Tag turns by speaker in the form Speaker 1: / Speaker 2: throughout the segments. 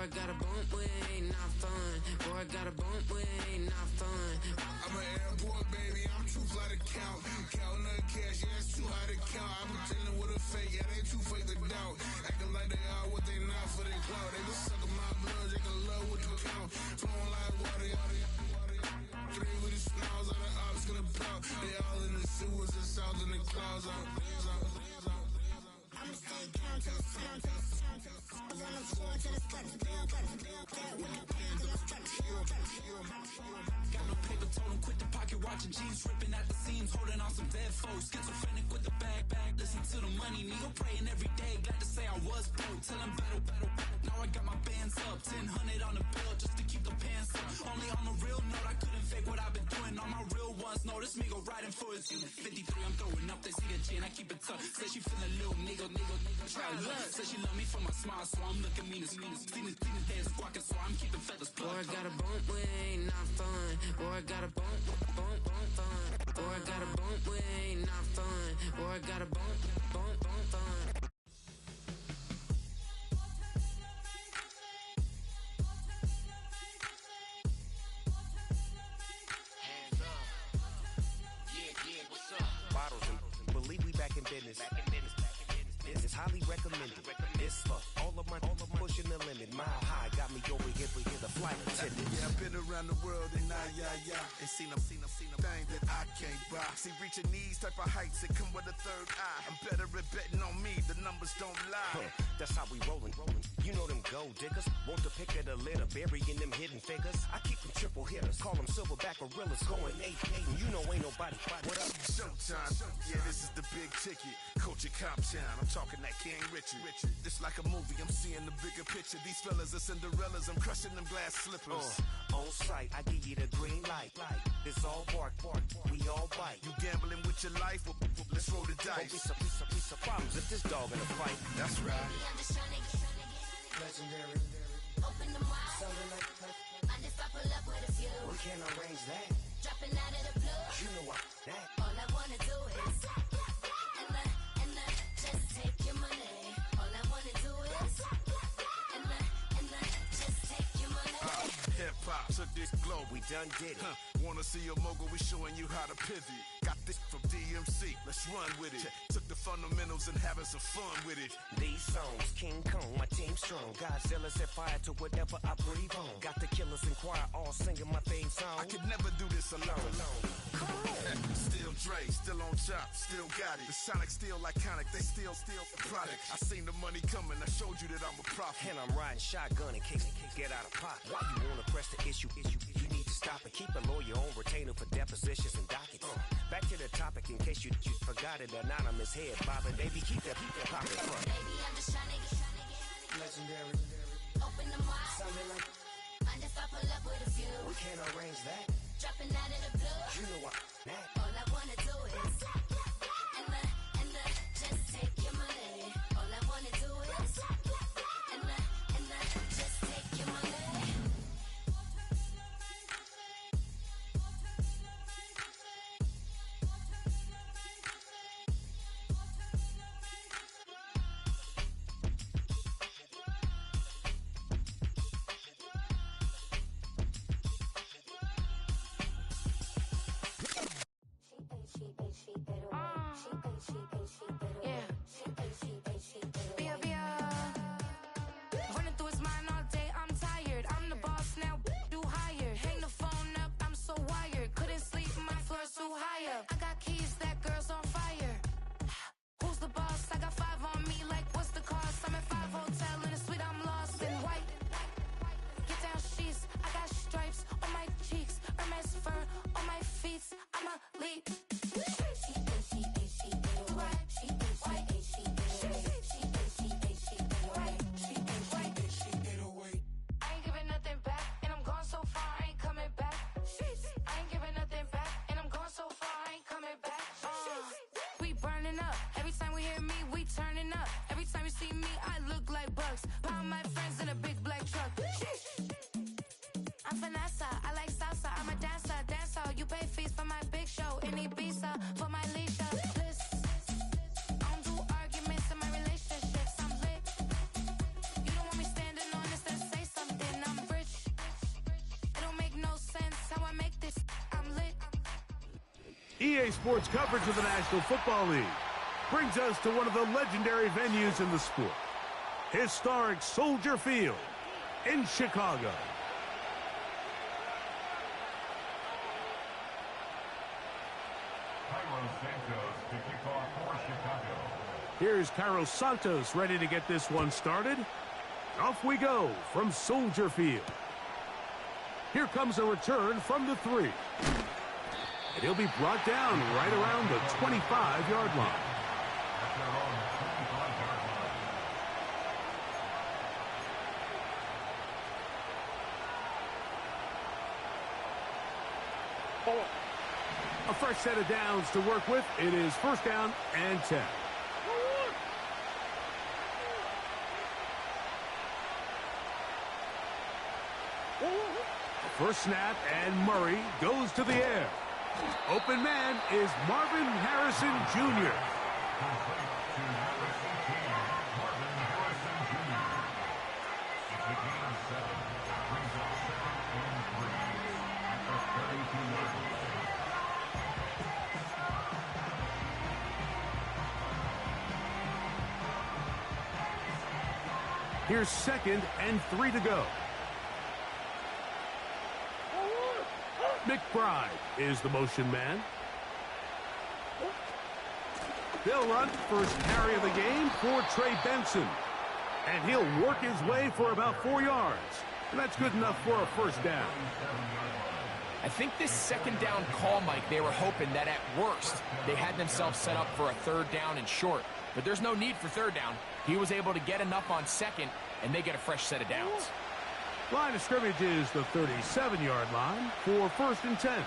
Speaker 1: I got a bump with ain't not fun. Boy, I got a bump with ain't not fun.
Speaker 2: I'm an airport baby, I'm too fly to count. Counting the cash, yeah, it's too high to count. I'm pretending with a fake, yeah, they too fake to doubt. Acting like they are what they not for their clout. They just sucking my blood, they can love what you count. Flowing like water, three with the smiles, all the ops gonna pop. They all in the sewers, the south in the clouds.
Speaker 3: I'ma stay down to the sound, to the sound, to the sound. On the floor to the skirt, down, with the pound to the skirt.
Speaker 4: Got no paper, told him quit the pocket watching jeans, ripping at the seams, holding on some dead foes. Schizophrenic with the bag, listen to the money, nigga praying every day. Glad to say I was broke, tell him battle. Now I got my bands up, 1000 on the bill just to keep the pants up. Only on the real note, I couldn't fake what I've been doing. All my real ones know this nigga riding for his unit. 53, I'm throwing up, they see the chin, I keep it tough. Say she feeling little nigga, try to look. Say she love me for my smile, so I'm looking mean as Seen the days squawking, so I'm keeping feathers plucked.
Speaker 1: Boy, I got a bump with ain't not fun. Boy, I got a bump fun. Boy, I got a bump with ain't not fun. Boy, I got a bump fun.
Speaker 5: Hands up. Yeah, what's up?
Speaker 6: Bottles and believe we back in business. This is highly recommended. This for all of my pushing the limit. Mile high got me over here the flight attendant.
Speaker 2: Yeah, I've been around the world and and seen them thing that I can't buy. See, reaching these type of heights, it come with a third eye. I'm better at betting on me, the numbers don't lie.
Speaker 6: That's how we rollin'. You know them gold diggers, want to pick at a litter, burying them hidden figures. I keep them triple hitters, call them silverback gorillas, going 8-8, and you know ain't nobody. What up?
Speaker 2: Showtime, yeah, this is the big ticket. Culture Cop Town, I'm talking that King Richard. This like a movie, I'm seeing the bigger picture. These fellas are Cinderellas, I'm crushing them glass slippers.
Speaker 6: On sight, I give you the green light. It's all bark, we all bite.
Speaker 2: You gambling with your life? Well, let's roll the dice.
Speaker 6: Piece of problems if this dog in a fight.
Speaker 2: That's right.
Speaker 3: Baby, I'm just tryna get
Speaker 6: Legendary.
Speaker 3: open the wide.
Speaker 6: Something like
Speaker 3: I just I pull up with a few.
Speaker 6: we can't arrange that.
Speaker 3: Dropping out of the blue.
Speaker 6: You know what? That.
Speaker 3: All I wanna do is and just take your money. All I wanna do is and just take your money.
Speaker 2: Hip hop took this globe.
Speaker 6: We done did it.
Speaker 2: Wanna see a mogul? We showing you how to pivot. Got this from DMC. Let's run with it. Took the fundamentals and having some fun with it.
Speaker 6: These songs, King Kong, my team strong. Godzilla set fire to whatever I breathe on. Got the killers in choir all singing my theme song.
Speaker 2: I could never do this alone. Still Dre, still on top, still got it. The Sonic still iconic, they still the product. I seen the money coming, I showed you that I'm a prophet.
Speaker 6: And I'm riding shotgun in case get out of pocket. Why you wanna press the issue? You need to stop and keep a lawyer on retainer for depositions and dockets. Back to the topic in case you forgot it. Anonymous head bobbing, baby, keep that pocket front.
Speaker 3: Baby, I'm just tryna get
Speaker 6: Legendary.
Speaker 3: open the wide.
Speaker 6: Something like
Speaker 3: I just I pull up with a few.
Speaker 6: we can't arrange that.
Speaker 3: Dropping out of the blue.
Speaker 6: You know what? That.
Speaker 3: All I wanna do is and just take your money. All I wanna do is and just take your money.
Speaker 7: Running through his mind all day, I'm tired. I'm the boss now, do higher. Hang the phone up, I'm so wired. Couldn't sleep, my floor's too high up. I got keys, that girl's on fire. Who's the boss? I got 5 on me, like what's the cost? I'm at 5 hotel in a suite, I'm lost in white. Get down sheets, I got stripes on my cheeks. Hermes fur on my feet, I'm a lead. I ain't giving nothing back, and I'm gone so far, I ain't coming back. I ain't giving nothing back, and I'm gone so far, I ain't coming back. We burning up, every time we hear me, we turning up. Every time you see me, I look like bugs. Pound my friends in a big black truck. I'm Vanessa, I like salsa, I'm a dancer. You pay fees for my big show in Ibiza, for my leisure. I don't do arguments in my relationships, I'm lit. You don't want me standing on this, then say something.
Speaker 8: EA Sports coverage of the National Football League brings us to one of the legendary venues in the sport, historic Soldier Field in Chicago. Here's Carlos Santos ready to get this one started. Off we go from Soldier Field. Here comes a return from the 3. And he'll be brought down right around the 25-yard line. A fresh set of downs to work with. It is first down and 10. First snap, and Murray goes to the air. Open man is Marvin Harrison Jr. Here's 2nd and 3 to go. McBride is the motion man. They'll run first carry of the game for Trey Benson. And he'll work his way for about 4 yards. And that's good enough for a first down.
Speaker 9: I think this second down call, Mike, they were hoping that at worst they had themselves set up for a 3rd down and short. But there's no need for 3rd down. He was able to get enough on 2nd, and they get a fresh set of downs.
Speaker 8: Line of scrimmage is the 37-yard line for 1st and 10.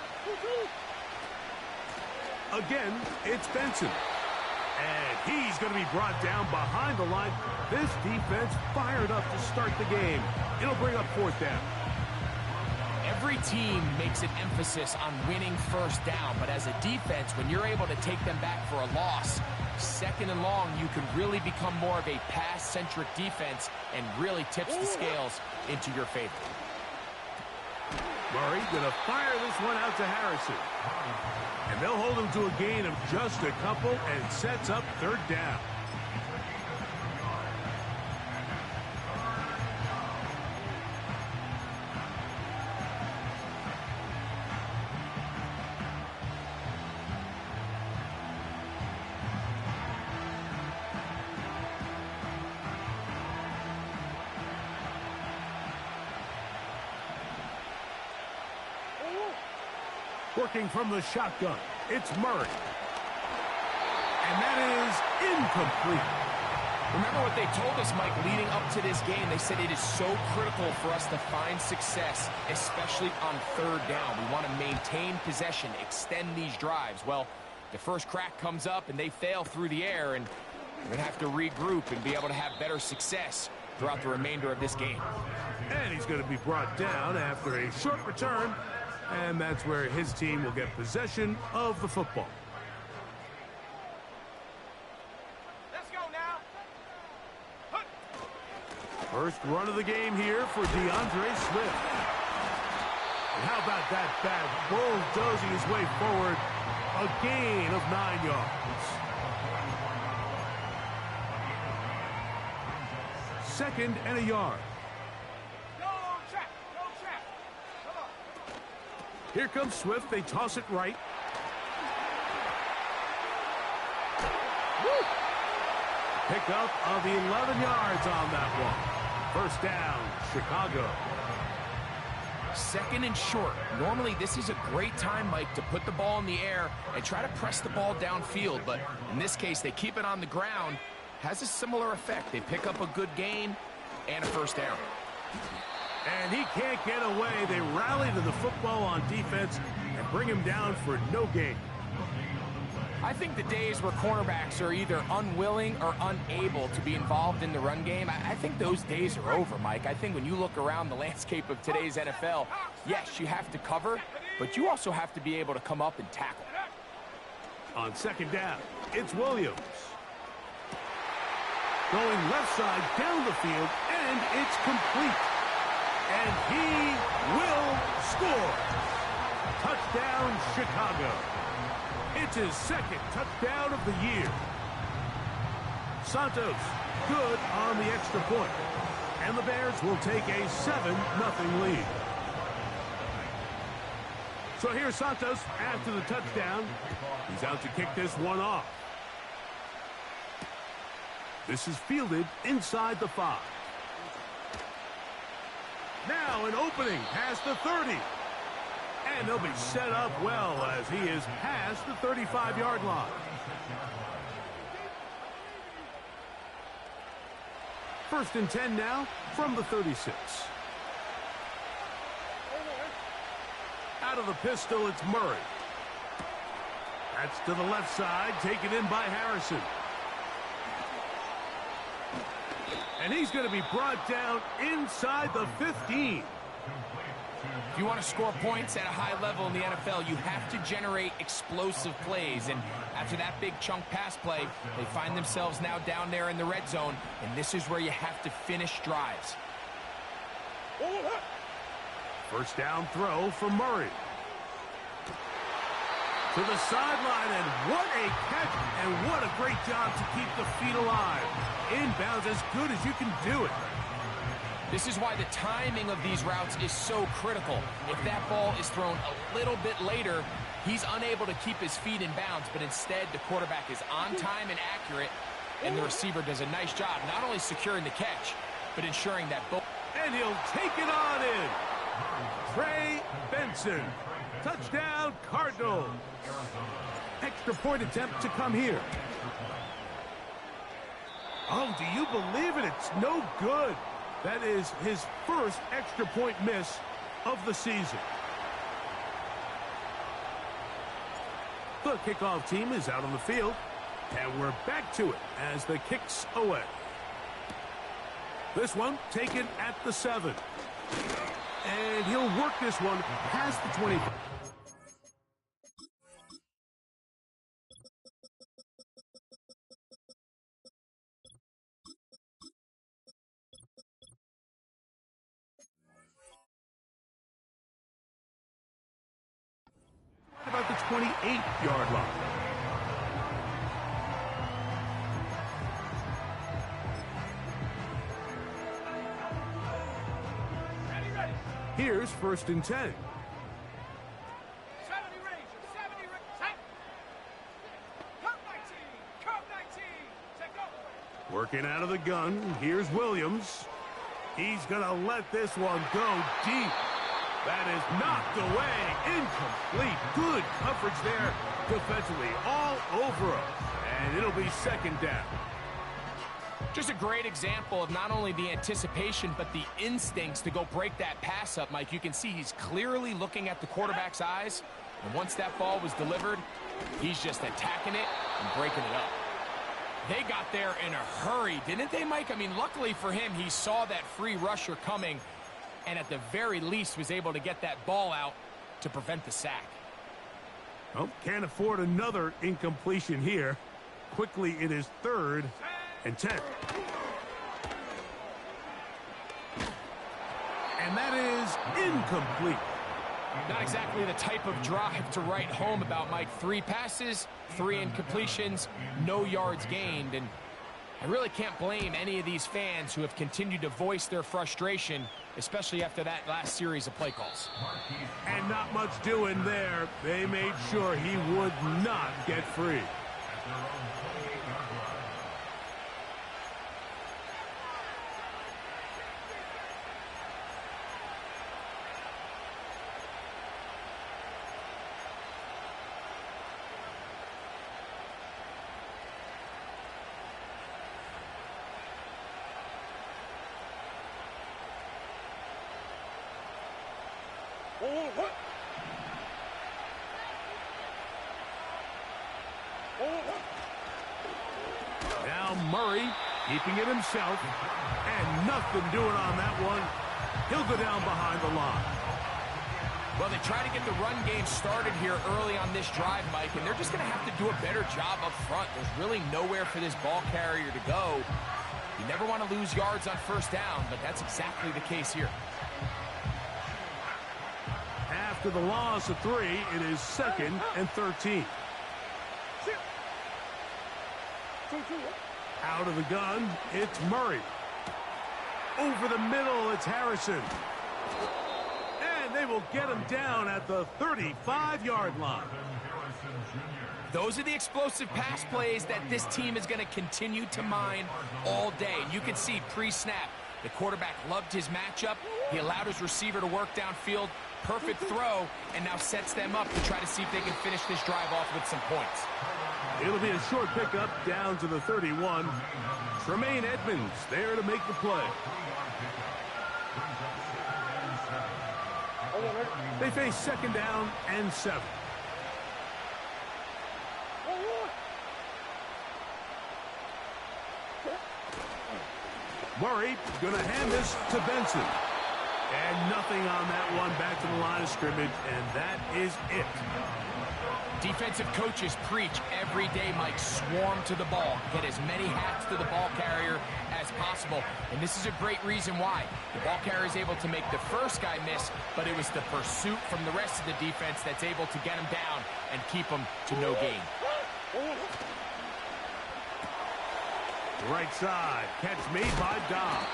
Speaker 8: Again, it's Benson. And he's going to be brought down behind the line. This defense fired up to start the game. It'll bring up 4th down.
Speaker 9: Every team makes an emphasis on winning first down, but as a defense, when you're able to take them back for a loss, 2nd and long, you can really become more of a pass-centric defense and really tips the scales into your favor.
Speaker 8: Murray going to fire this one out to Harrison. And they'll hold him to a gain of just a couple and sets up 3rd down. Working from the shotgun, it's Murray. And that is incomplete.
Speaker 9: Remember what they told us, Mike, leading up to this game. They said it is so critical for us to find success, especially on 3rd down. We want to maintain possession, extend these drives. Well, the first crack comes up, and they fail through the air, and we're going to have to regroup and be able to have better success throughout the remainder of this game.
Speaker 8: And he's going to be brought down after a short return. And that's where his team will get possession of the football.
Speaker 5: Let's go now.
Speaker 8: First run of the game here for DeAndre Swift. And how about that back bulldozing his way forward? A gain of 9 yards. 2nd and a yard. Here comes Swift. They toss it right. Woo! Pickup of 11 yards on that one. First down, Chicago.
Speaker 9: 2nd and short. Normally, this is a great time, Mike, to put the ball in the air and try to press the ball downfield. But in this case, they keep it on the ground. Has a similar effect. They pick up a good gain and a first down.
Speaker 8: And he can't get away. They rally to the football on defense and bring him down for no gain.
Speaker 9: I think the days where cornerbacks are either unwilling or unable to be involved in the run game, I think those days are over, Mike. I think when you look around the landscape of today's NFL, yes, you have to cover, but you also have to be able to come up and tackle.
Speaker 8: On 2nd down, it's Williams. Going left side down the field, and it's complete. And he will score. Touchdown, Chicago. It's his second touchdown of the year. Santos, good on the extra point. And the Bears will take a 7-0 lead. So here's Santos after the touchdown. He's out to kick this one off. This is fielded inside the 5. Now an opening past the 30. And he'll be set up well as he is past the 35-yard line. First and 10 now from the 36. Out of the pistol, it's Murray. That's to the left side, taken in by Harrison. And he's going to be brought down inside the 15.
Speaker 9: If you want to score points at a high level in the NFL, you have to generate explosive plays. And after that big chunk pass play, they find themselves now down there in the red zone. And this is where you have to finish drives.
Speaker 8: First down throw for Murray. To the sideline, and what a catch, and what a great job to keep the feet alive. Inbounds as good as you can do it.
Speaker 9: This is why the timing of these routes is so critical. If that ball is thrown a little bit later, he's unable to keep his feet in bounds, but instead the quarterback is on time and accurate, and the receiver does a nice job not only securing the catch, but ensuring that both...
Speaker 8: And he'll take it on in. Trey Benson. Touchdown, Cardinals. Extra point attempt to come here. Oh, do you believe it? It's no good. That is his first extra point miss of the season. The kickoff team is out on the field, and we're back to it as the kick's away. This one taken at the 7. And he'll work this one past the 25. About the 28-yard line.
Speaker 5: Ready.
Speaker 8: Here's first and 10.
Speaker 5: 70 Ranger, 70 Ranger, set. Curve 19, set go.
Speaker 8: Working out of the gun, here's Williams. He's going to let this one go deep. That is knocked away, incomplete. Good coverage there defensively, all over him. And it'll be second down.
Speaker 9: Just a great example of not only the anticipation, but the instincts to go break that pass up, Mike. You can see he's clearly looking at the quarterback's eyes. And once that ball was delivered, he's just attacking it and breaking it up. They got there in a hurry, didn't they, Mike? I mean, luckily for him, he saw that free rusher coming, and at the very least was able to get that ball out to prevent the sack.
Speaker 8: Oh, can't afford another incompletion here. Quickly, it is 3rd and 10. And that is incomplete.
Speaker 9: Not exactly the type of drive to write home about, Mike. 3 passes, 3 incompletions, no yards gained. And I really can't blame any of these fans who have continued to voice their frustration, especially after that last series of play calls.
Speaker 8: And not much doing there. They made sure he would not get free. Now Murray keeping it himself, and nothing doing on that one. He'll go down behind the line.
Speaker 9: Well, they try to get the run game started here early on this drive, Mike, and they're just going to have to do a better job up front. There's really nowhere for this ball carrier to go. You never want to lose yards on first down, but that's exactly the case here.
Speaker 8: After the loss of 3, it is 2nd and 13. Out of the gun, it's Murray. Over the middle, it's Harrison. And they will get him down at the 35-yard line.
Speaker 9: Those are the explosive pass plays that this team is going to continue to mine all day. And you can see pre-snap, the quarterback loved his matchup. He allowed his receiver to work downfield. Perfect throw, and now sets them up to try to see if they can finish this drive off with some points.
Speaker 8: It'll be a short pickup down to the 31. Tremaine Edmonds there to make the play. They face second down and 7. Murray going to hand this to Benson. And nothing on that one, back to the line of scrimmage, and that is it.
Speaker 9: Defensive coaches preach every day, Mike, swarm to the ball. Get as many hats to the ball carrier as possible. And this is a great reason why. The ball carrier is able to make the first guy miss, but it was the pursuit from the rest of the defense that's able to get him down and keep him to no gain.
Speaker 8: Right side, catch made by Dobbs.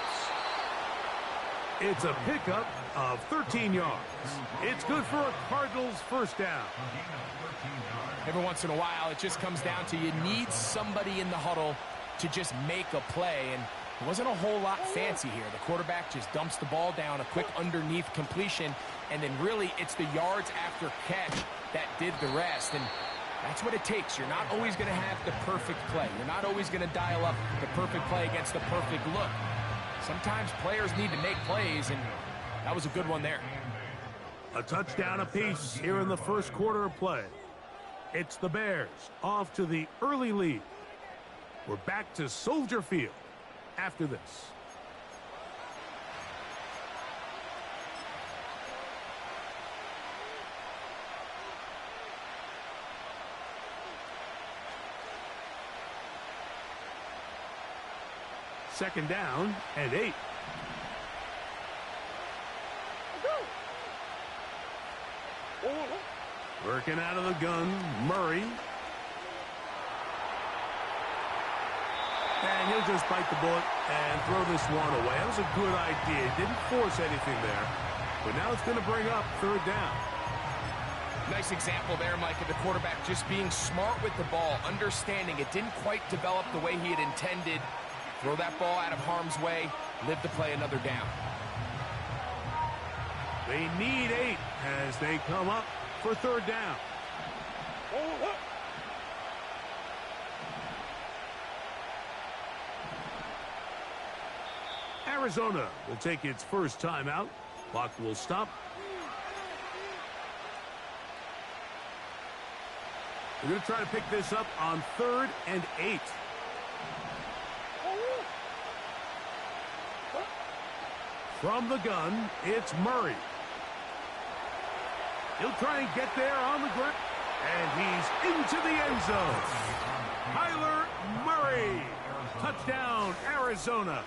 Speaker 8: It's a pickup of 13 yards. It's good for a Cardinals first down.
Speaker 9: Every once in a while, it just comes down to you need somebody in the huddle to just make a play, and it wasn't a whole lot fancy here. The quarterback just dumps the ball down, a quick underneath completion, and then really it's the yards after catch that did the rest, and that's what it takes. You're not always going to have the perfect play. You're not always going to dial up the perfect play against the perfect look. Sometimes players need to make plays, and that was a good one there.
Speaker 8: A touchdown apiece here in the first quarter of play. It's the Bears off to the early lead. We're back to Soldier Field after this. Second down and 8. Working out of the gun, Murray. And he'll just bite the bullet and throw this one away. That was a good idea. Didn't force anything there. But now it's going to bring up third down.
Speaker 9: Nice example there, Mike, of the quarterback just being smart with the ball, understanding it didn't quite develop the way he had intended. Throw that ball out of harm's way, live to play another down.
Speaker 8: They need 8 as they come up for third down. Arizona will take its first timeout. Clock will stop. We're going to try to pick this up on 3rd and 8. From the gun, it's Murray. He'll try and get there on the ground. And he's into the end zone. Kyler Murray. Touchdown, Arizona.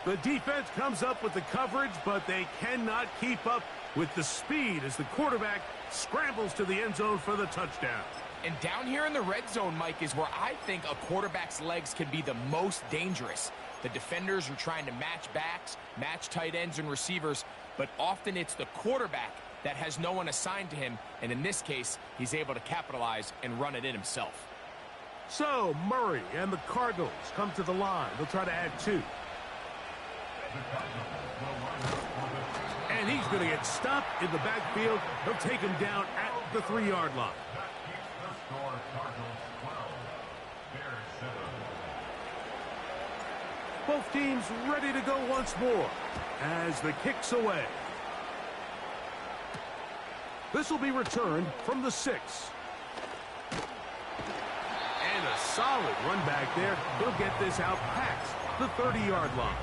Speaker 8: The defense comes up with the coverage, but they cannot keep up with the speed as the quarterback scrambles to the end zone for the touchdown.
Speaker 9: And down here in the red zone, Mike, is where I think a quarterback's legs can be the most dangerous. The defenders are trying to match backs, match tight ends and receivers, but often it's the quarterback that has no one assigned to him, and in this case, he's able to capitalize and run it in himself.
Speaker 8: So, Murray and the Cardinals come to the line. They'll try to add 2. And he's going to get stopped in the backfield. They'll take him down at the 3-yard line. Both teams ready to go once more as the kick's away. This will be returned from the 6. And a solid run back there. He'll get this out past the 30-yard line.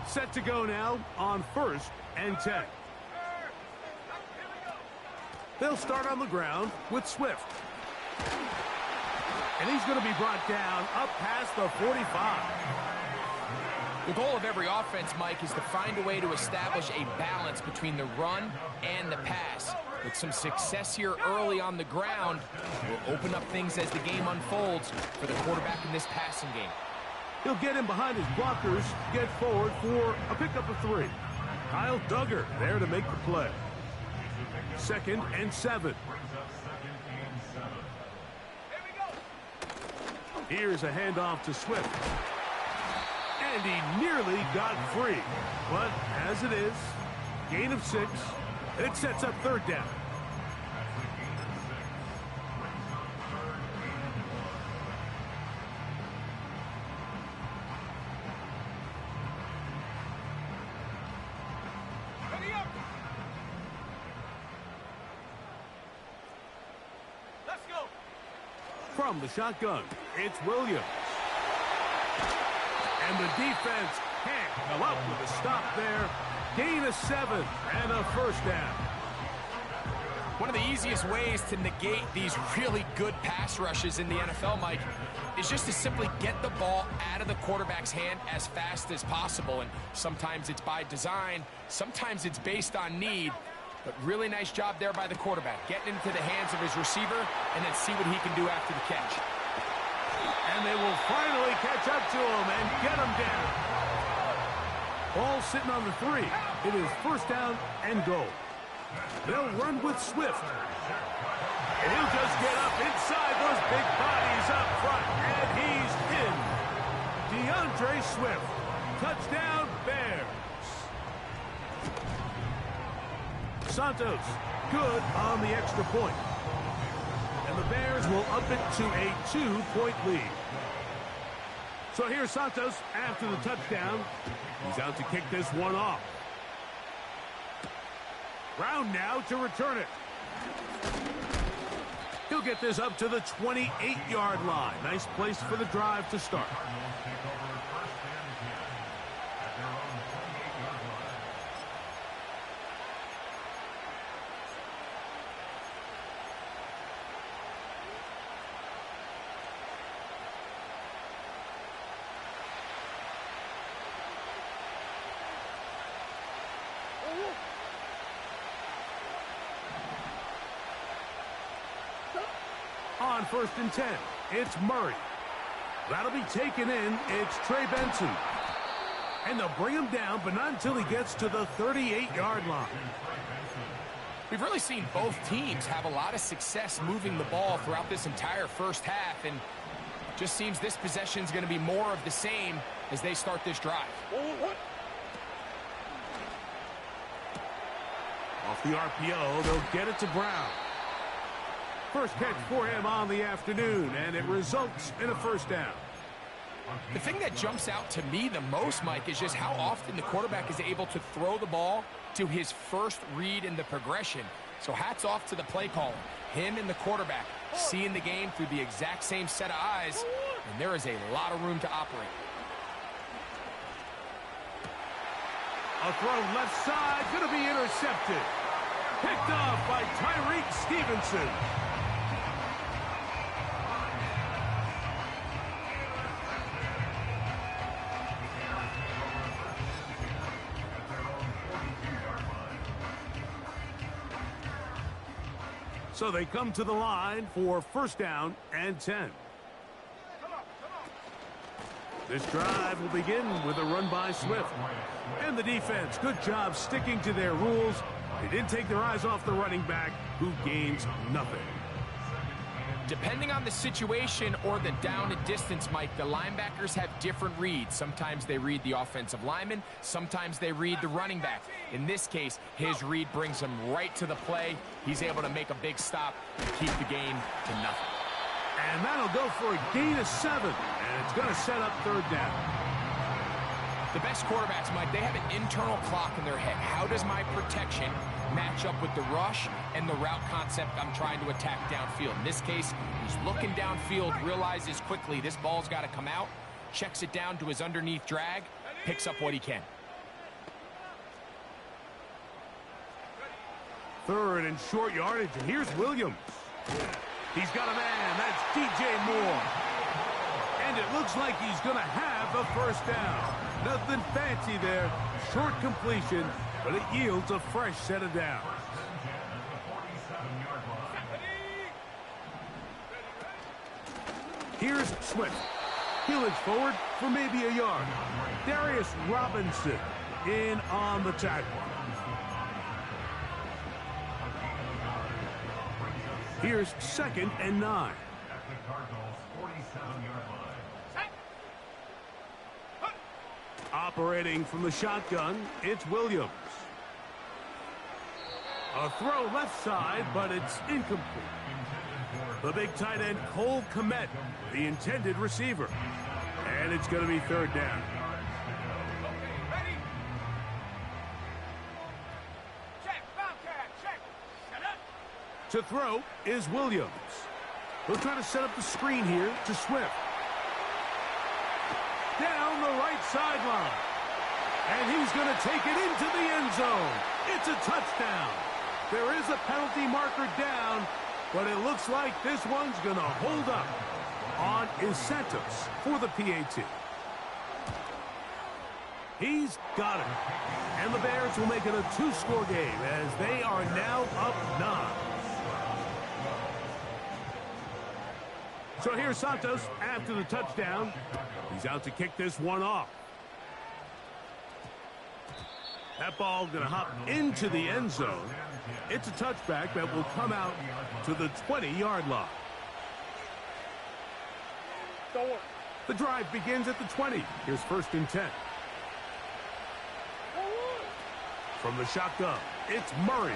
Speaker 8: Set to go now on 1st and 10. They'll start on the ground with Swift. And he's going to be brought down up past the 45.
Speaker 9: The goal of every offense, Mike, is to find a way to establish a balance between the run and the pass. With some success here early on the ground, will open up things as the game unfolds for the quarterback in this passing game.
Speaker 8: He'll get in behind his blockers, get forward for a pickup of 3. Kyle Duggar there to make the play. 2nd and 7. Here's a handoff to Swift. And he nearly got free. But as it is, gain of 6. And it sets up 3rd down.
Speaker 5: Ready up. Let's go.
Speaker 8: From the shotgun, it's Williams. And the defense can't come up with a stop there. Gain of 7 and a 1st down.
Speaker 9: One of the easiest ways to negate these really good pass rushes in the NFL, Mike, is just to simply get the ball out of the quarterback's hand as fast as possible. And sometimes it's by design, sometimes it's based on need. But really nice job there by the quarterback, getting into the hands of his receiver and then see what he can do after the catch.
Speaker 8: And they will finally catch up to him and get him down. Ball sitting on the 3. It is 1st down and goal. They'll run with Swift. And he'll just get up inside those big bodies up front. And he's in. DeAndre Swift. Touchdown, Bears. Santos, good on the extra point. And the Bears will up it to a 2-point lead. So here's Santos after the touchdown. He's out to kick this one off. Brown now to return it. He'll get this up to the 28-yard line. Nice place for the drive to start. On 1st and 10, it's Murray. That'll be taken in. It's Trey Benson. And they'll bring him down, but not until he gets to the 38-yard line.
Speaker 9: We've really seen both teams have a lot of success moving the ball throughout this entire first half, and just seems this possession's going to be more of the same as they start this drive.
Speaker 8: Off the RPO, they'll get it to Brown. First catch for him on the afternoon, and it results in a 1st down.
Speaker 9: The thing that jumps out to me the most, Mike, is just how often the quarterback is able to throw the ball to his first read in the progression. So hats off to the play caller. Him and the quarterback seeing the game through the exact same set of eyes, and there is a lot of room to operate.
Speaker 8: A throw left side, going to be intercepted. Picked off by Tyreek Stevenson. So they come to the line for 1st down and 10. This drive will begin with a run by Swift. And the defense, good job sticking to their rules. They didn't take their eyes off the running back, who gains nothing.
Speaker 9: Depending on the situation or the down and distance, Mike, the linebackers have different reads. Sometimes they read the offensive lineman. Sometimes they read the running back. In this case, his read brings him right to the play. He's able to make a big stop and keep the game to nothing.
Speaker 8: And that'll go for a gain of 7. And it's going to set up 3rd down.
Speaker 9: The best quarterbacks, Mike, they have an internal clock in their head. How does my protection match up with the rush and the route concept I'm trying to attack downfield? In this case, he's looking downfield, realizes quickly this ball's got to come out, checks it down to his underneath drag, picks up what he can.
Speaker 8: 3rd and short yardage, and here's Williams. He's got a man. That's DJ Moore. And it looks like he's going to have a first down. Nothing fancy there. Short completion, but it yields a fresh set of downs. Here's Swift. He'll edge forward for maybe a yard. Darius Robinson in on the tackle. Here's 2nd and 9. Operating from the shotgun, it's Williams. A throw left side, but it's incomplete. The big tight end, Cole Kmet, the intended receiver. And it's going to be 3rd down.
Speaker 5: Ready? Check, Bobcat, check. Set up.
Speaker 8: To throw is Williams. He'll try to set up the screen here to Swift. Down the right sideline. And he's going to take it into the end zone. It's a touchdown. There is a penalty marker down, but it looks like this one's going to hold up on Santos for the PAT. He's got it. And the Bears will make it a 2-score game as they are now up 9. So here's Santos after the touchdown. He's out to kick this one off. That ball going to hop into the end zone. It's a touchback that will come out to the 20-yard line. The drive begins at the 20. Here's 1st and 10. From the shotgun, it's Murray.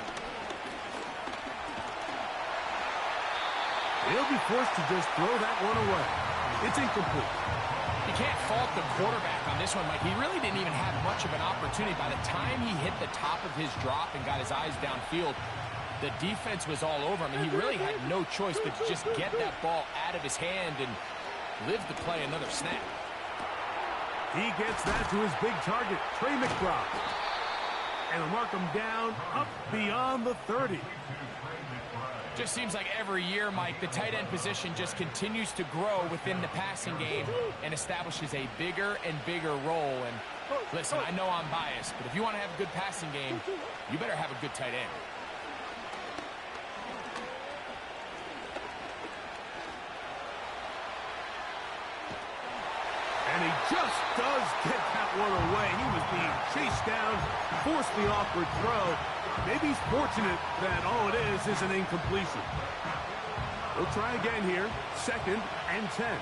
Speaker 8: He'll be forced to just throw that one away. It's incomplete.
Speaker 9: You can't fault the quarterback on this one, Mike. He really didn't even have much of an opportunity. By the time he hit the top of his drop and got his eyes downfield, the defense was all over him, and he really had no choice but to just get that ball out of his hand and live to play another snap.
Speaker 8: He gets that to his big target, Trey McBride. And he'll mark him down up beyond the 30.
Speaker 9: Just seems like every year, Mike, the tight end position just continues to grow within the passing game and establishes a bigger and bigger role. And listen, I know I'm biased, but if you want to have a good passing game, you better have a good tight end.
Speaker 8: And he just does get that one away. He was being chased down, forced the awkward throw. Maybe he's fortunate that all it is an incompletion. We'll try again here. 2nd and 10.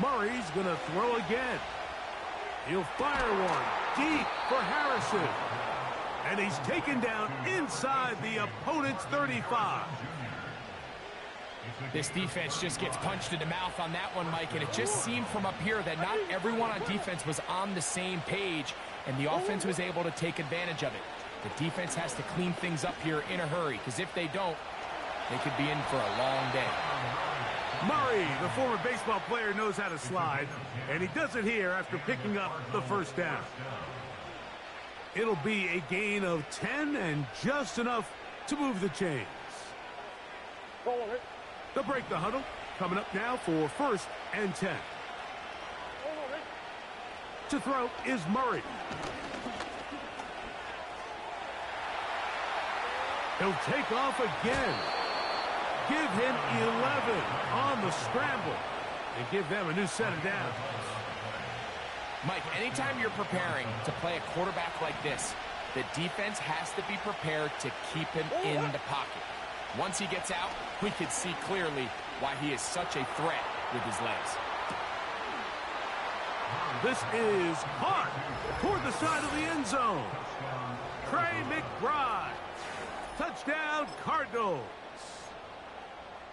Speaker 8: Murray's going to throw again. He'll fire one deep for Harrison. And he's taken down inside the opponent's 35.
Speaker 9: This defense just gets punched in the mouth on that one, Mike, and it just seemed from up here that not everyone on defense was on the same page, and the offense was able to take advantage of it. The defense has to clean things up here in a hurry, because if they don't, they could be in for a long day.
Speaker 8: Murray, the former baseball player, knows how to slide, and he does it here after picking up the 1st down. It'll be a gain of 10 and just enough to move the chains. They'll break the huddle. Coming up now for 1st and 10. To throw is Murray. He'll take off again. Give him 11 on the scramble and give them a new set of downs.
Speaker 9: Mike, anytime you're preparing to play a quarterback like this, the defense has to be prepared to keep him in the pocket. Once he gets out, we can see clearly why he is such a threat with his legs.
Speaker 8: This is caught toward the side of the end zone. Trey McBride. Touchdown, Cardinals.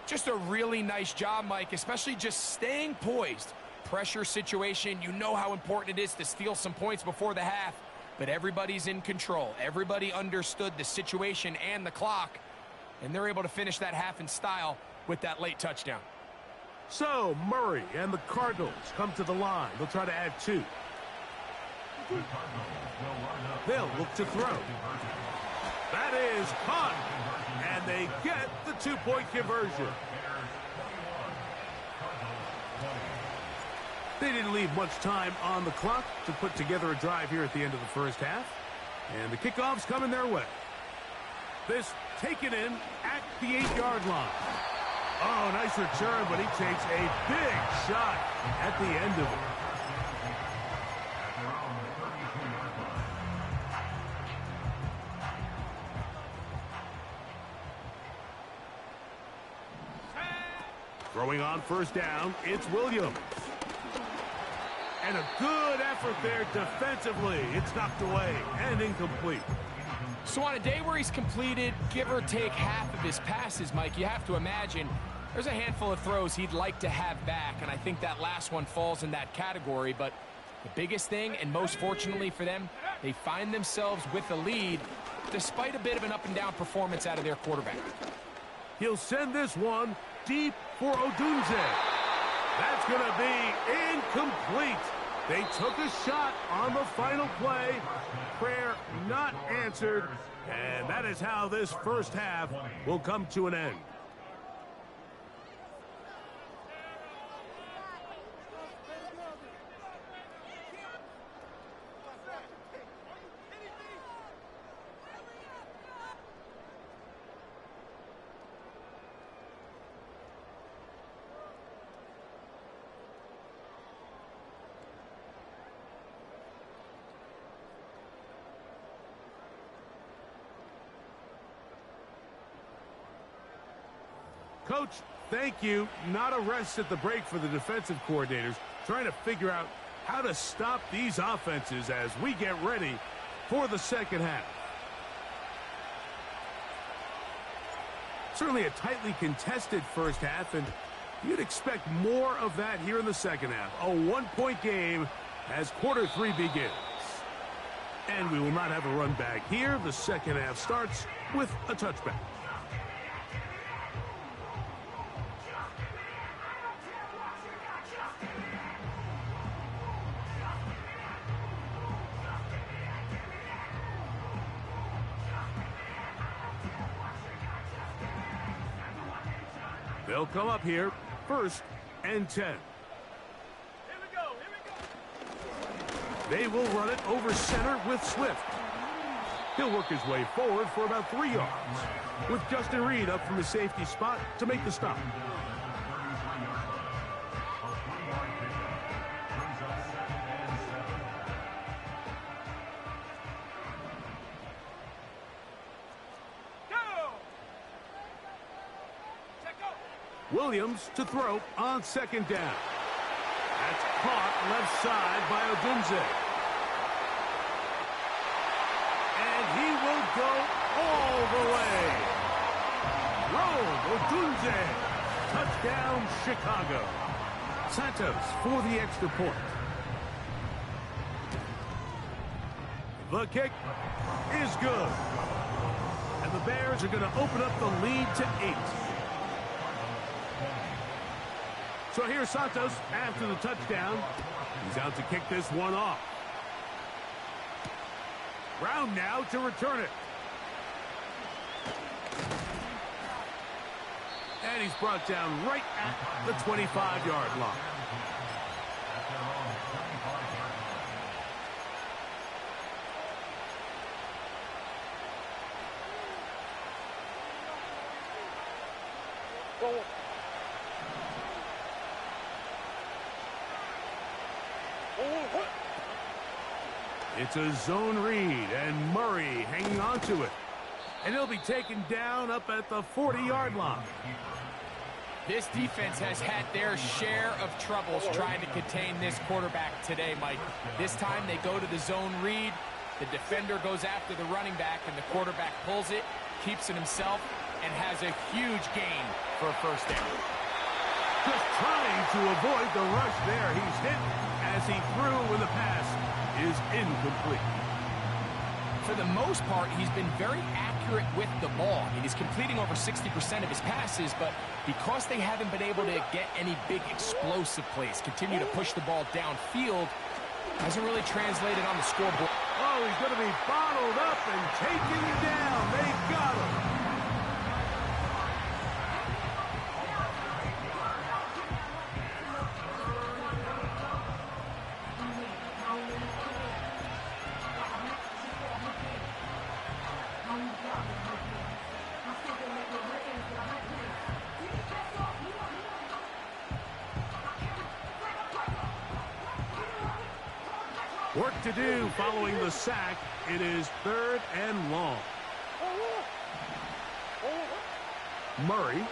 Speaker 9: Just a really nice job, Mike, especially just staying poised. Pressure situation, you know how important it is to steal some points before the half, but everybody's in control. Everybody understood the situation and the clock, and they're able to finish that half in style with that late touchdown.
Speaker 8: So, Murray and the Cardinals come to the line. They'll try to add 2. They'll look to throw. That is caught, and they get the 2-point conversion. They didn't leave much time on the clock to put together a drive here at the end of the first half, and the kickoff's coming their way. This taken in at the 8-yard line. Oh, nice return, but he takes a big shot at the end of it. Throwing on first down, it's Williams. And a good effort there defensively. It's knocked away and incomplete.
Speaker 9: So on a day where he's completed, give or take half of his passes, Mike, you have to imagine there's a handful of throws he'd like to have back, and I think that last one falls in that category. But the biggest thing, and most fortunately for them, they find themselves with the lead despite a bit of an up-and-down performance out of their quarterback.
Speaker 8: He'll send this one deep for Odunze. That's going to be incomplete. They took a shot on the final play. Prayer not answered. And that is how this first half will come to an end. Coach, thank you. Not a rest at the break for the defensive coordinators, trying to figure out how to stop these offenses as we get ready for the second half. Certainly a tightly contested first half, and you'd expect more of that here in the second half. A one-point game as quarter 3 begins. And we will not have a run back here. The second half starts with a touchback. They'll come up here, 1st and 10.
Speaker 5: Here we go.
Speaker 8: They will run it over center with Swift. He'll work his way forward for about 3 yards, with Justin Reed up from the safety spot to make the stop. Williams to throw on 2nd down. That's caught left side by Odunze. And he will go all the way. Rome Odunze. Touchdown, Chicago. Santos for the extra point. The kick is good. And the Bears are going to open up the lead to 8. So here's Santos after the touchdown. He's out to kick this one off. Brown now to return it. And he's brought down right at the 25-yard line. It's a zone read, and Murray hanging on to it. And he'll be taken down up at the 40-yard line.
Speaker 9: This defense has had their share of troubles trying to contain this quarterback today, Mike. This time they go to the zone read. The defender goes after the running back, and the quarterback pulls it, keeps it himself, and has a huge gain for a first down.
Speaker 8: Just trying to avoid the rush there. He's hit as he threw when the pass is incomplete.
Speaker 9: For the most part, he's been very accurate with the ball. I mean, he's completing over 60% of his passes, but because they haven't been able to get any big explosive plays, continue to push the ball downfield, hasn't really translated on the scoreboard.
Speaker 8: Oh, Oh, he's going to be bottled up and taken down. They've got him. Work to do following the sack. It is 3rd and long. Murray.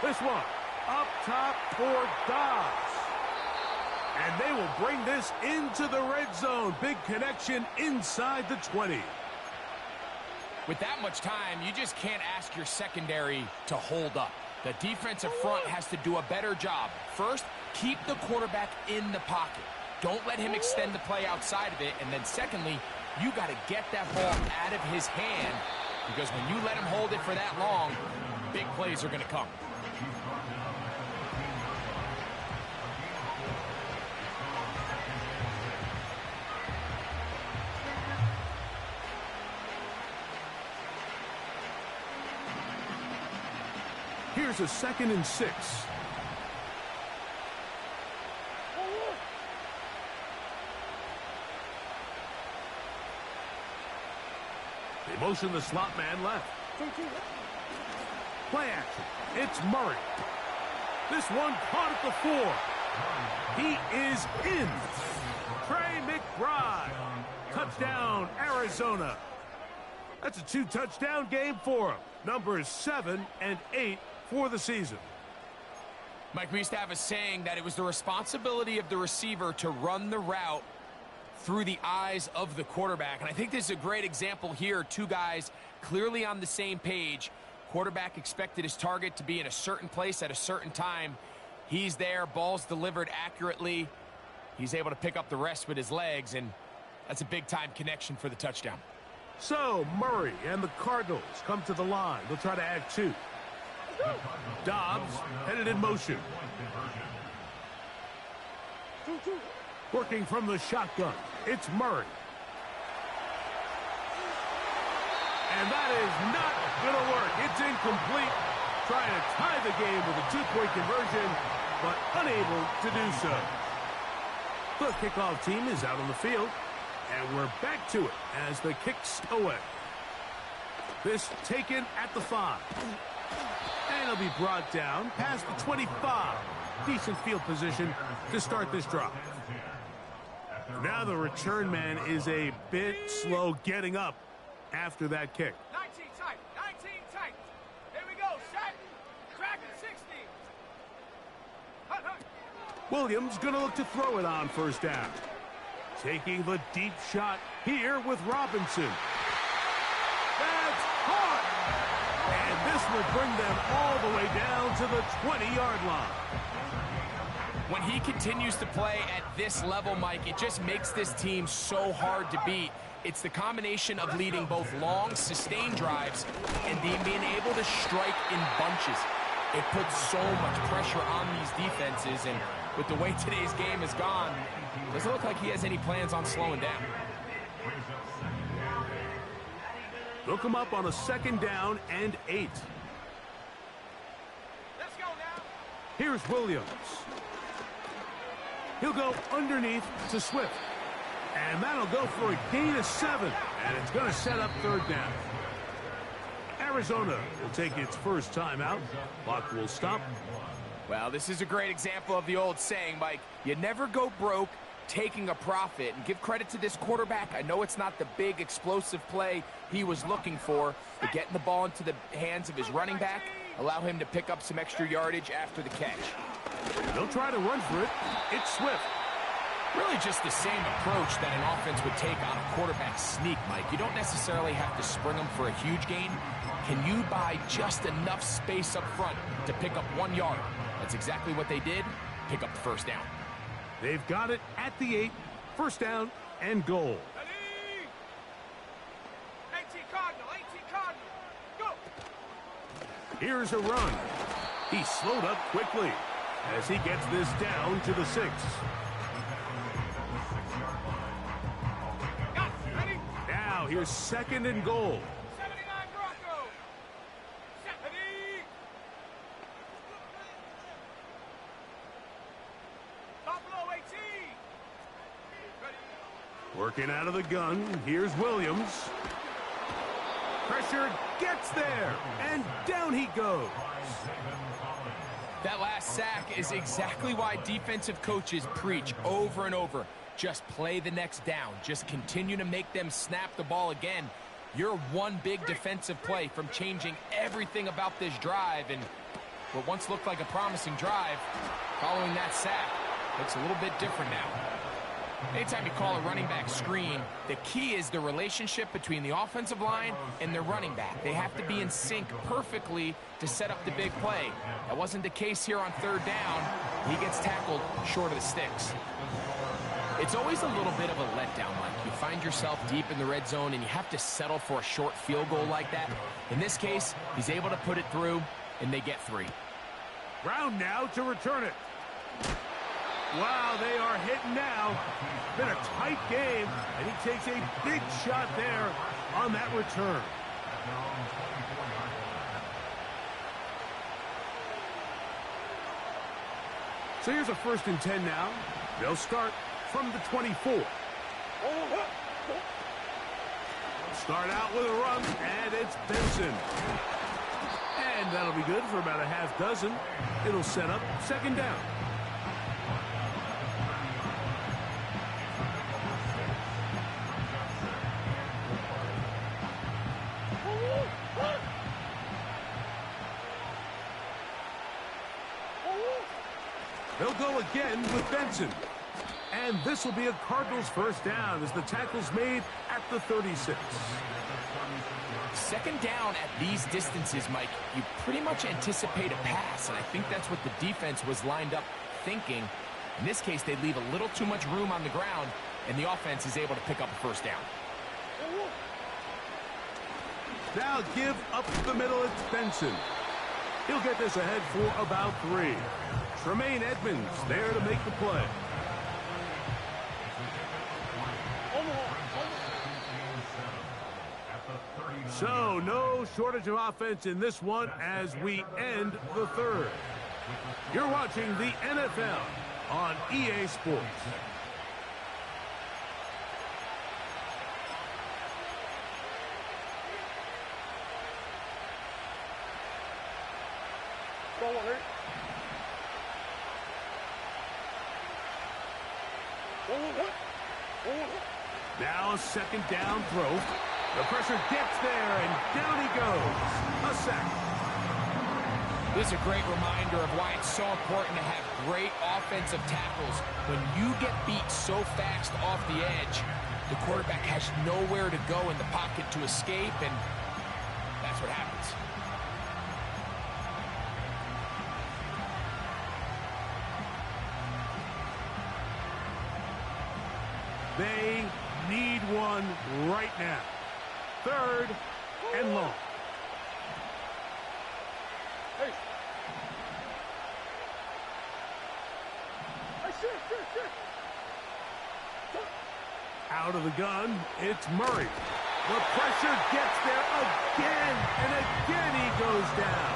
Speaker 8: This one up top for Dobbs. And they will bring this into the red zone. Big connection inside the 20.
Speaker 9: With that much time, you just can't ask your secondary to hold up. The defensive front has to do a better job. First, keep the quarterback in the pocket. Don't let him extend the play outside of it. And then secondly, you got to get that ball out of his hand, because when you let him hold it for that long, big plays are going to come.
Speaker 8: Here's a 2nd and 6. They motion the slot man left. Play action. It's Murray. This one caught at the 4. He is in. Trey McBride. Touchdown, Arizona. That's a 2-touchdown game for him. Numbers 7 and 8 for the season.
Speaker 9: Mike, we used to have a saying that it was the responsibility of the receiver to run the route through the eyes of the quarterback. And I think this is a great example here. Two guys clearly on the same page. Quarterback expected his target to be in a certain place at a certain time. He's there, ball's delivered accurately. He's able to pick up the rest with his legs, and that's a big-time connection for the touchdown.
Speaker 8: So, Murray and the Cardinals come to the line. They'll try to add 2. Dobbs headed in motion. Working from the shotgun, it's Murray. And that is not going to work. It's incomplete. Trying to tie the game with a 2-point conversion, but unable to do so. The kickoff team is out on the field, and we're back to it as the kick's away. This taken at the 5. And it'll be brought down past the 25. Decent field position to start this drive. Now the return man is a bit slow getting up after that kick.
Speaker 5: 19 tight, 19 tight. Here we go, set. Crack it, 60. Hut, hut.
Speaker 8: Williams going to look to throw it on first down. Taking the deep shot here with Robinson. That's hard. And this will bring them all the way down to the 20-yard line.
Speaker 9: When he continues to play at this level, Mike, it just makes this team so hard to beat. It's the combination of leading both long, sustained drives and being able to strike in bunches. It puts so much pressure on these defenses, and with the way today's game has gone, it doesn't look like he has any plans on slowing down.
Speaker 8: They'll come up on a 2nd down and 8.
Speaker 5: Let's go now.
Speaker 8: Here's Williams. He'll go underneath to Swift. And that'll go for a gain of 7. And it's going to set up 3rd down. Arizona will take its first time out. Clock will stop.
Speaker 9: Well, this is a great example of the old saying, Mike. You never go broke taking a profit. And give credit to this quarterback. I know it's not the big explosive play he was looking for, but getting the ball into the hands of his running back, allow him to pick up some extra yardage after the catch.
Speaker 8: They'll try to run for it. It's Swift.
Speaker 9: Really just the same approach that an offense would take on a quarterback sneak, Mike. You don't necessarily have to spring them for a huge gain. Can you buy just enough space up front to pick up 1 yard? That's exactly what they did. Pick up the first down.
Speaker 8: They've got it at the 8. First down and goal.
Speaker 5: 18 Cardinal, 18 Cardinal. Go.
Speaker 8: Here's a run. He slowed up quickly. as he gets this down to the 6. Now here's 2nd and goal.
Speaker 5: 79 Bronco. 70. Top below 18. Ready.
Speaker 8: Working out of the gun, here's Williams. Pressure gets there, and down he goes.
Speaker 9: That last sack is exactly why defensive coaches preach over and over. Just play the next down. Just continue to make them snap the ball again. You're one big defensive play from changing everything about this drive, and what once looked like a promising drive, following that sack, looks a little bit different now. Anytime you call a running back screen, the key is the relationship between the offensive line and the running back. They have to be in sync perfectly to set up the big play. That wasn't the case here on 3rd down. He gets tackled short of the sticks. It's always a little bit of a letdown, Mike. You find yourself deep in the red zone and you have to settle for a short field goal like that. In this case, he's able to put it through, and they get 3.
Speaker 8: Brown now to return it. Wow, they are hitting now. Been a tight game, and he takes a big shot there on that return. So here's a 1st and 10 now. They'll start from the 24. Start out with a run, and it's Benson. And that'll be good for about a half dozen. It'll set up 2nd down. They'll go again with Benson. And this will be a Cardinals 1st down as the tackle's made at the 36.
Speaker 9: 2nd down at these distances, Mike, you pretty much anticipate a pass, and I think that's what the defense was lined up thinking. In this case, they leave a little too much room on the ground, and the offense is able to pick up a 1st down.
Speaker 8: Now give up the middle, it's Benson. He'll get this ahead for about 3. Tremaine Edmonds there to make the play. So no shortage of offense in this one as we end the 3rd. You're watching the NFL on EA Sports. Now a 2nd down throw. The pressure gets there, and down he goes. A sack.
Speaker 9: This is a great reminder of why it's so important to have great offensive tackles. When you get beat so fast off the edge, the quarterback has nowhere to go in the pocket to escape, and that's what happens.
Speaker 8: They need one right now. 3rd and long.
Speaker 5: Hey.
Speaker 8: Out of the gun, it's Murray. The pressure gets there again, and again he goes down.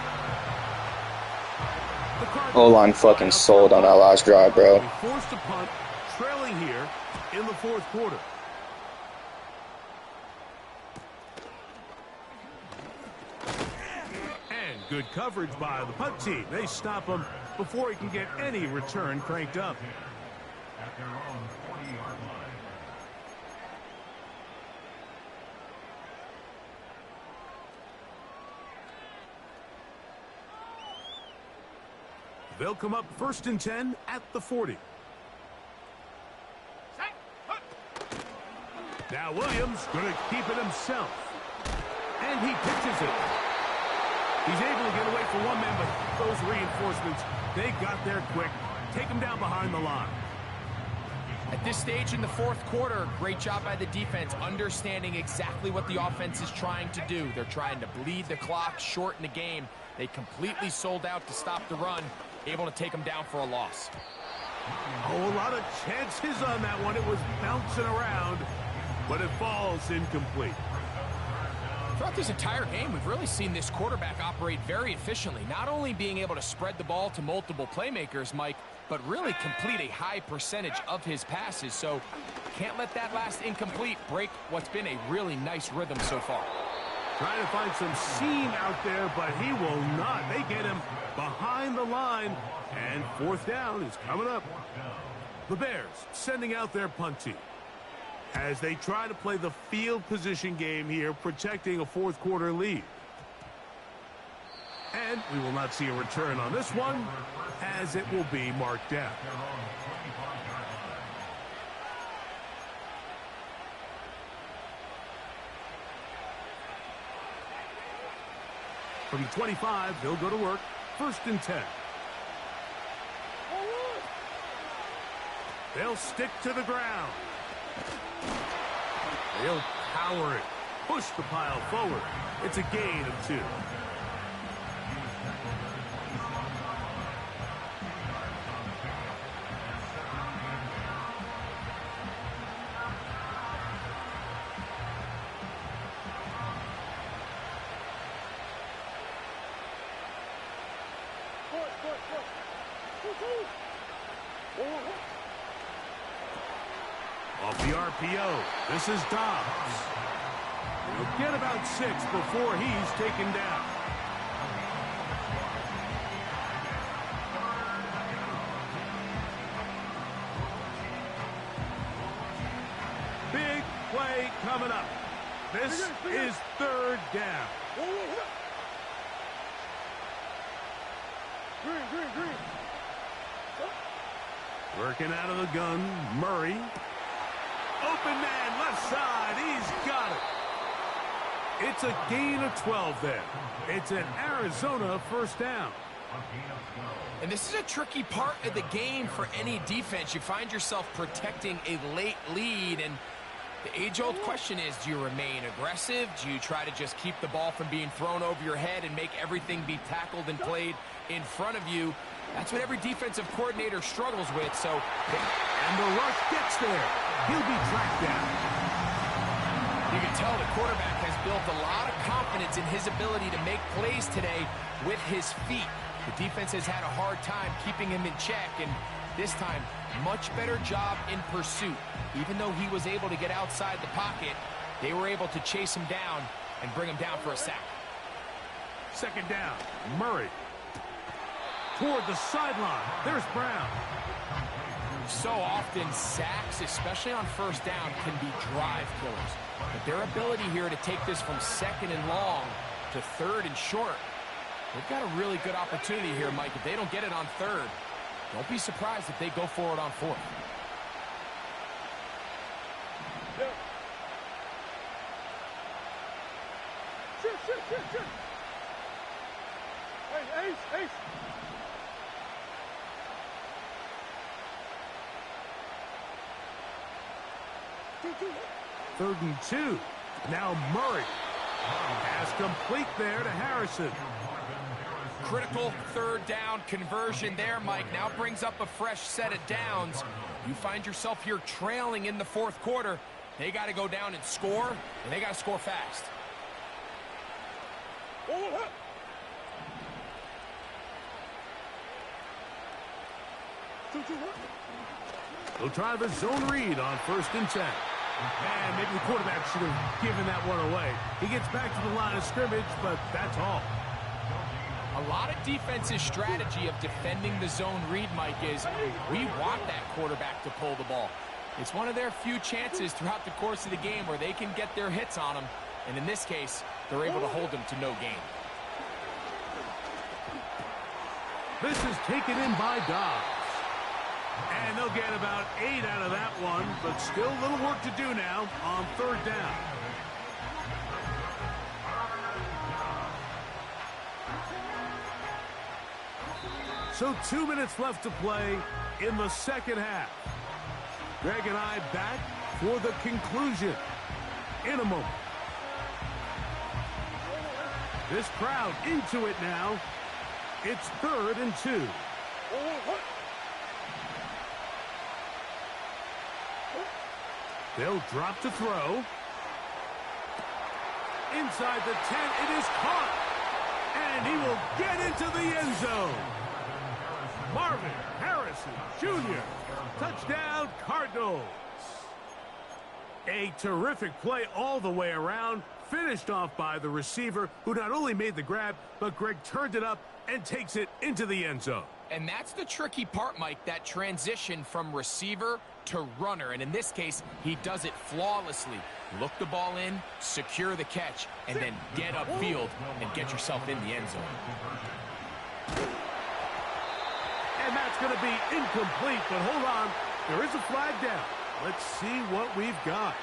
Speaker 10: O-line fucking sold on that last drive, bro.
Speaker 8: Forced to punt, trailing here in the 4th quarter. And good coverage by the punt team. They stop him before he can get any return cranked up. At their own 40-yard line. They'll come up 1st and 10 at the 40. Now Williams going to keep it himself. And he pitches it. He's able to get away from one man, but those reinforcements, they got there quick. Take him down behind the line.
Speaker 9: At this stage in the 4th quarter, great job by the defense, understanding exactly what the offense is trying to do. They're trying to bleed the clock, shorten the game. They completely sold out to stop the run. able to take him down for a loss.
Speaker 8: Oh, a lot of chances on that one. It was bouncing around, but it falls incomplete.
Speaker 9: Throughout this entire game, we've really seen this quarterback operate very efficiently, not only being able to spread the ball to multiple playmakers, Mike, but really complete a high percentage of his passes. So can't let that last incomplete break what's been a really nice rhythm so far.
Speaker 8: Trying to find some seam out there, but he will not. They get him behind the line, and fourth down is coming up. The Bears sending out their punt team as they try to play the field position game here, protecting a fourth quarter lead. And we will not see a return on this one, as it will be marked down. From 25, they'll go to work. 1st and 10. They'll stick to the ground. They'll power it. Push the pile forward. It's a gain of 2. Off the RPO, this is Dobbs. He'll get about 6 before he's taken down. Big play coming up. This is 3rd down. Working out of the gun, Murray. Open man, left side, he's got it. It's a gain of 12 there. It's an Arizona 1st down.
Speaker 9: And this is a tricky part of the game for any defense. You find yourself protecting a late lead, and the age-old question is, do you remain aggressive? Do you try to just keep the ball from being thrown over your head and make everything be tackled and played in front of you? That's what every defensive coordinator struggles with.
Speaker 8: And the rush gets there. He'll be tracked down.
Speaker 9: You can tell the quarterback has built a lot of confidence in his ability to make plays today with his feet. The defense has had a hard time keeping him in check, and this time, much better job in pursuit. Even though he was able to get outside the pocket, they were able to chase him down and bring him down for a sack.
Speaker 8: 2nd down, Murray. Toward the sideline, there's Brown.
Speaker 9: So often, sacks, especially on 1st down, can be drive killers. But their ability here to take this from 2nd and long to 3rd and short, they've got a really good opportunity here, Mike. If they don't get it on 3rd, don't be surprised if they go for it on 4th.
Speaker 5: Shit. Hey, Ace.
Speaker 8: 3rd and 2. Now Murray. Pass complete there to Harrison.
Speaker 9: Critical 3rd down conversion there, Mike. Now brings up a fresh set of downs. You find yourself here trailing in the 4th quarter. They got to go down and score, and they got to score fast.
Speaker 8: They'll try the zone read on 1st and 10. And maybe the quarterback should have given that one away. He gets back to the line of scrimmage, but that's all.
Speaker 9: A lot of defense's strategy of defending the zone read, Mike, is we want that quarterback to pull the ball. It's one of their few chances throughout the course of the game where they can get their hits on him. And in this case, they're able to hold them to no gain.
Speaker 8: This is taken in by Dobbs. And they'll get about 8 out of that one, but still a little work to do now on 3rd down. So 2 minutes left to play in the 2nd half. Greg and I back for the conclusion in a moment. This crowd into it now. It's 3rd and 2. They'll drop to throw. Inside the 10, it is caught. And he will get into the end zone. Marvin Harrison Jr. Touchdown, Cardinals. A terrific play all the way around, finished off by the receiver, who not only made the grab, but Greg turned it up and takes it into the end zone.
Speaker 9: And that's the tricky part, Mike, that transition from receiver to runner. And in this case, he does it flawlessly. Look the ball in, secure the catch, and then get upfield and get yourself in the end zone.
Speaker 8: And that's going to be incomplete, but hold on. There is a flag down. Let's see what we've got.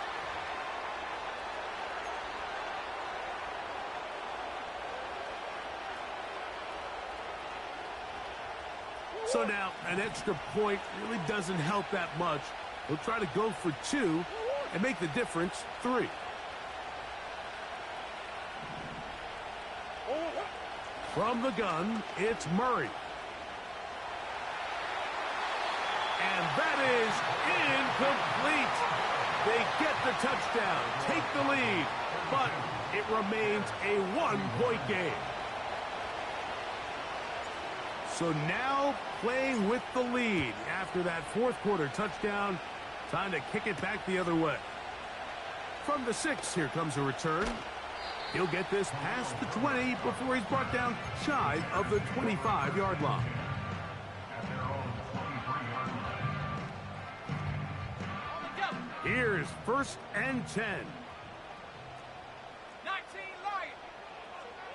Speaker 8: So now, an extra point really doesn't help that much. We'll try to go for 2 and make the difference 3. From the gun, it's Murray. And that is incomplete. They get the touchdown, take the lead, but it remains a 1-point game. So now playing with the lead after that fourth quarter touchdown, time to kick it back the other way. From the 6, here comes a return. He'll get this past the 20 before he's brought down shy of the 25-yard line. Here's 1st and 10.
Speaker 5: 19 Lions.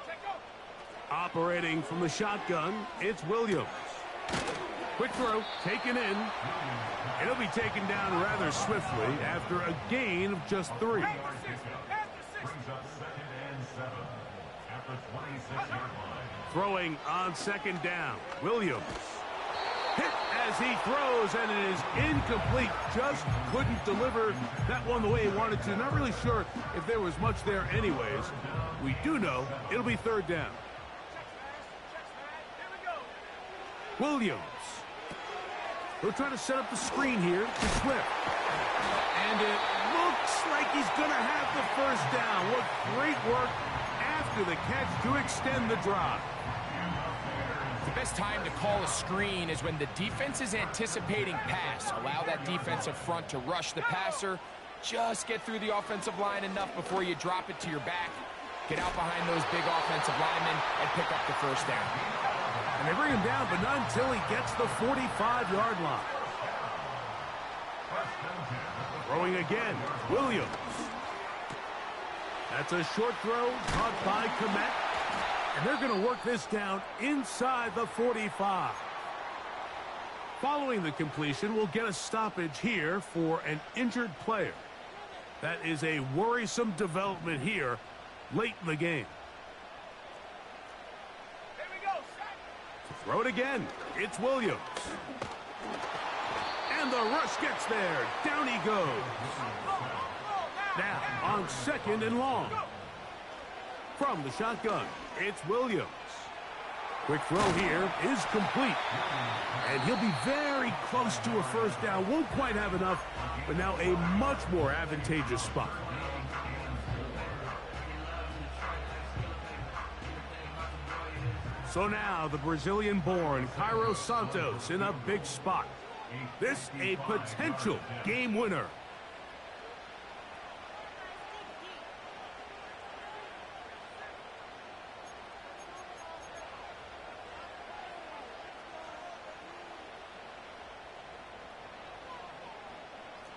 Speaker 5: Take over.
Speaker 8: Operating from the shotgun, it's Williams. Quick throw, taken in. It'll be taken down rather swiftly after a gain of just 3. Throwing on 2nd down, Williams. Hit as he throws, and it is incomplete. Just couldn't deliver that one the way he wanted to. Not really sure if there was much there anyways. We do know it'll be 3rd down. Williams. He'll try to set up the screen here to Swift. And it looks like he's going to have the 1st down. What great work after the catch to extend the drive.
Speaker 9: The best time to call a screen is when the defense is anticipating pass. Allow that defensive front to rush the passer. Just get through the offensive line enough before you drop it to your back. Get out behind those big offensive linemen and pick up the 1st down.
Speaker 8: And they bring him down, but not until he gets the 45-yard line. Throwing again, Williams. That's a short throw caught by Komet. And they're going to work this down inside the 45. Following the completion, we'll get a stoppage here for an injured player. That is a worrisome development here late in the game.
Speaker 5: Here we go, set.
Speaker 8: Throw it again. It's Williams. And the rush gets there. Down he goes. Now on 2nd and long. From the shotgun, it's Williams. Quick throw here is complete. And he'll be very close to a 1st down. Won't quite have enough, but now a much more advantageous spot. So now the Brazilian-born Cairo Santos in a big spot. This a potential game winner.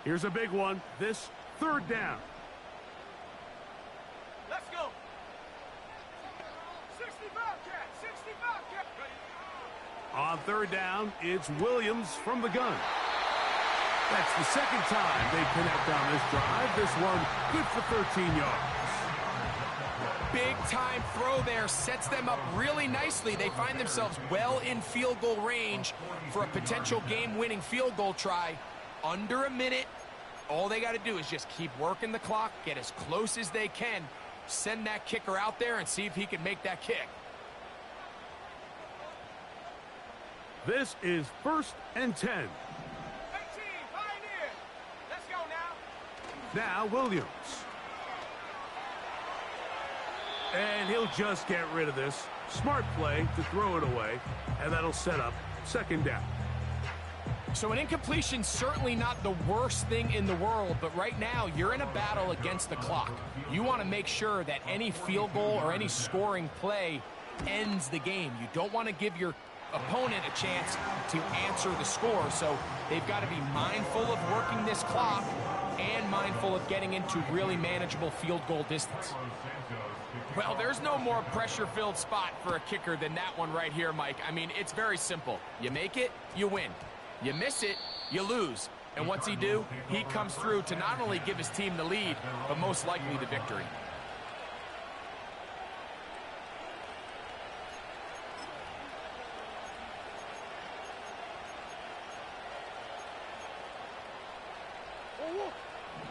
Speaker 8: Here's a big one. This 3rd down.
Speaker 5: Let's go. 65 cat, 65 cat.
Speaker 8: On 3rd down, it's Williams from the gun. That's the 2nd time they connect on this drive. This one good for 13 yards.
Speaker 9: Big-time throw there. Sets them up really nicely. They find themselves well in field goal range for a potential game-winning field goal try. Under a minute. All they got to do is just keep working the clock, get as close as they can, send that kicker out there and see if he can make that kick.
Speaker 8: This is 1st and 10.
Speaker 5: 18, Pioneer. Let's go now.
Speaker 8: Now Williams. And he'll just get rid of this. Smart play to throw it away, and that'll set up 2nd down.
Speaker 9: So an incompletion certainly not the worst thing in the world, but right now you're in a battle against the clock. You want to make sure that any field goal or any scoring play ends the game. You don't want to give your opponent a chance to answer the score, so they've got to be mindful of working this clock and mindful of getting into really manageable field goal distance. Well, there's no more pressure-filled spot for a kicker than that one right here, Mike. I mean, it's very simple. You make it, you win. You miss it, you lose. And what's he do? He comes through to not only give his team the lead, but most likely the victory.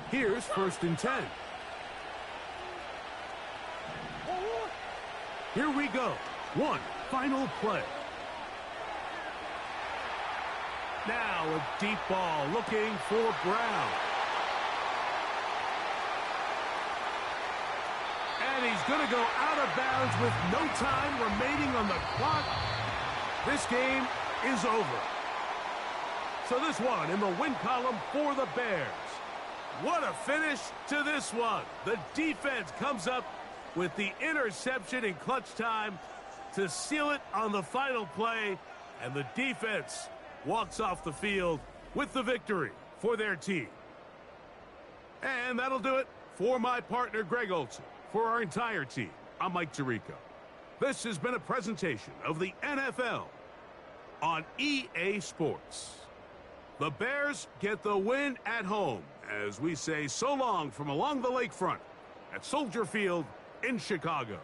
Speaker 8: Here's 1st and 10. Here we go. One final play. Now a deep ball looking for Brown. And he's going to go out of bounds with no time remaining on the clock. This game is over. So this one in the win column for the Bears. What a finish to this one. The defense comes up with the interception in clutch time to seal it on the final play, and the defense walks off the field with the victory for their team. And that'll do it for my partner Greg Olson. For our entire team, I'm Mike Tirico. This has been a presentation of the NFL on EA Sports. The Bears get the win at home as we say so long from along the lakefront at Soldier Field in Chicago.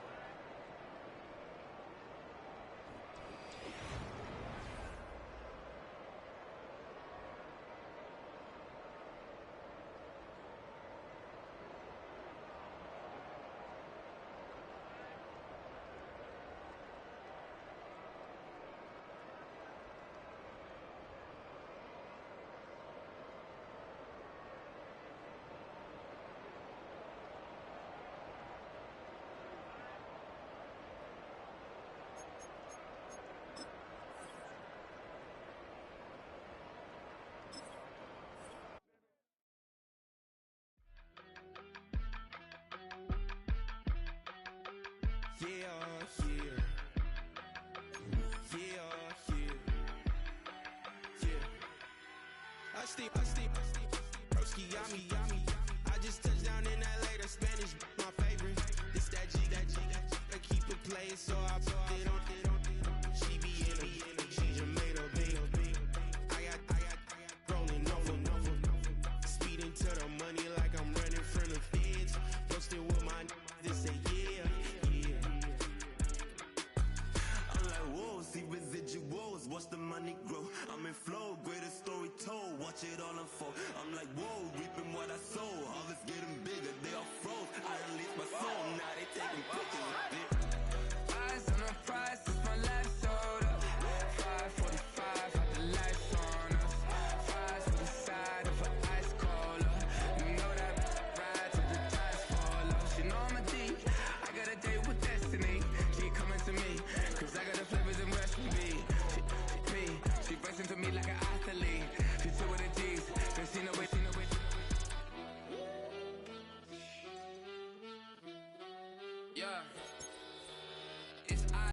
Speaker 11: I just touched down in LA, the Spanish, my favorite. This that G, I keep it playing, so I put it on. She be in a, she just made a big. I got rolling over, speeding to the money like I'm running from the feds. Posting with my they say yeah. I'm like whoa, see residuals, watch the money grow. I'm in flow, greatest story told, watch it all unfold. I'm like whoa, reaping what I sow, harvest getting bigger, they all froze. I release my soul, now they taking pictures of it.
Speaker 1: Eyes on the prize, it's my life sold up. 5:45, got the lights on us. Fries to the side of an ice cola. You know that ride till the tires fall off. She know I'm a D, I got a date with destiny. She coming to me, cause I got the flavors and recipe. She pressing to me like an athlete. She two with the G's, cause she know it. Yeah.